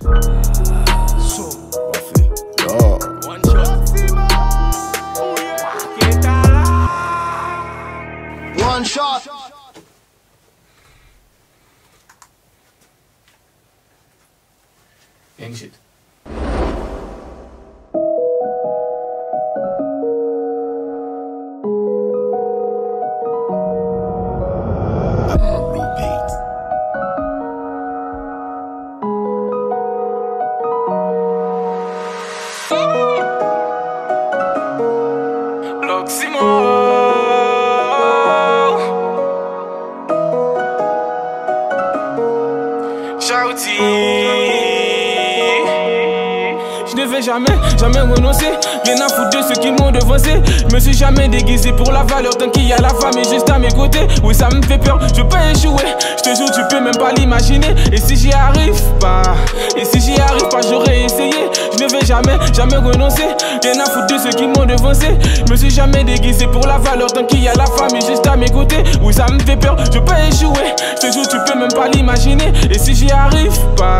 One shot. Gang shit. Je ne vais jamais renoncer. Rien à foutre de ceux qui m'ont devancé. Je me suis jamais déguisé pour la valeur tant qu'il y a la femme est juste à mes côtés. Oui, ça me fait peur, je veux pas échouer. Je te jure, tu peux même pas l'imaginer. Et si j'y arrive pas, j'aurais essayé. Je ne vais jamais renoncer. Rien à foutre de ceux qui m'ont devancé. Je me suis jamais déguisé pour la valeur tant qu'il y a la femme est juste à mes côtés. Oui, ça me fait peur, je veux pas échouer. Je te jure, tu peux même pas l'imaginer. Et si j'y arrive pas,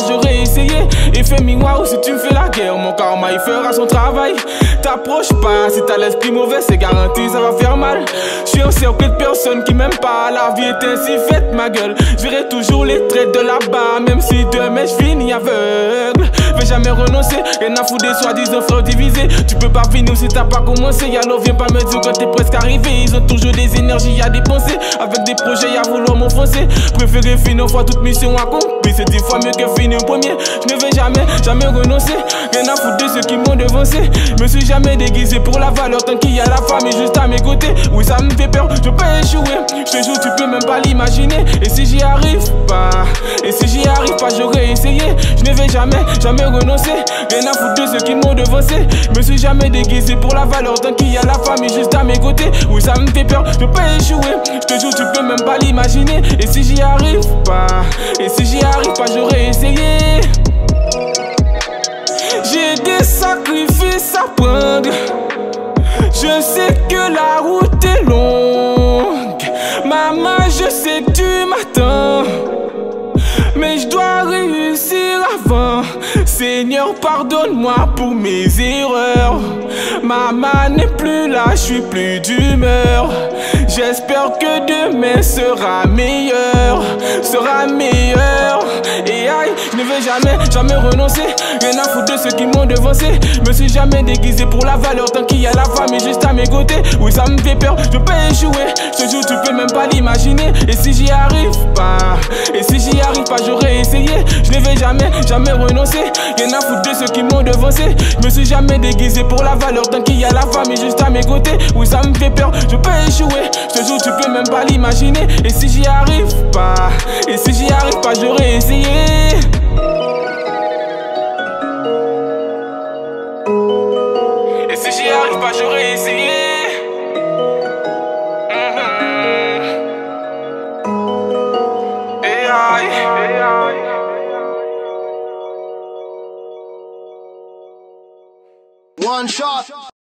j'aurais essayé. Et fais miroir si tu me fais la guerre, mon karma il fera son travail. T'approches pas, si t'as l'esprit mauvais, c'est garanti, ça va faire mal. Je suis encerclé de personnes qui m'aiment pas. La vie est ainsi faite, ma gueule. Je verrai toujours les traits de là-bas, même si demain je finis aveugle. Vais jamais renoncer, rien à foutre des soi-disant frères divisés. Tu peux pas finir si t'as pas commencé. Alors viens pas me dire quand t'es presque arrivé. Ils ont toujours des énergies à dépenser, avec des projets à vouloir m'enfoncer. Préférez finir une fois toute mission accomplie. C'est 10 fois mieux que finir premier. Je ne vais jamais renoncer. Rien à foutre de ceux qui m'ont devancé. Je me suis jamais déguisé pour la valeur tant qu'il y a la femme est juste à mes côtés. Oui, ça me fait peur, je veux pas échouer. Je te jure, tu peux même pas l'imaginer. Et si j'y arrive pas, j'aurais essayé. Je ne vais jamais renoncer. Rien à foutre de ceux qui m'ont devancé. Je me suis jamais déguisé pour la valeur tant qu'il y a la femme est juste à mes côtés. Oui, ça me fait peur, je veux pas échouer. Je te jure, tu peux même pas l'imaginer. Et si j'y arrive pas, j'aurais essayé. J'ai des sacrifices à prendre. Je sais que la route est longue. Maman, je sais que tu m'attends. Mais je dois réussir avant. Seigneur, pardonne-moi pour mes erreurs. Maman n'est plus là, je suis plus d'humeur. J'espère que demain sera meilleur. Et aïe, je ne vais jamais renoncer. Rien à foutre de ceux qui m'ont devancé. Je me suis jamais déguisé pour la valeur tant qu'il y a la femme est juste à mes côtés. Oui, ça me fait peur, je veux pas échouer. Ce jour, tu peux même pas l'imaginer. Et si j'y arrive pas, j'aurais essayé. Je ne vais jamais renoncer. Rien à foutre de ceux qui m'ont devancé. Je me suis jamais déguisé pour la valeur tant qu'il y a la femme est juste à mes côtés. Oui, ça me fait peur, je veux pas échouer. Ce jour, tu peux même pas l'imaginer. Et si j'y arrive pas, j'aurais essayé. Et si j'y arrive pas, j'aurais essayé. Et aïe. One shot.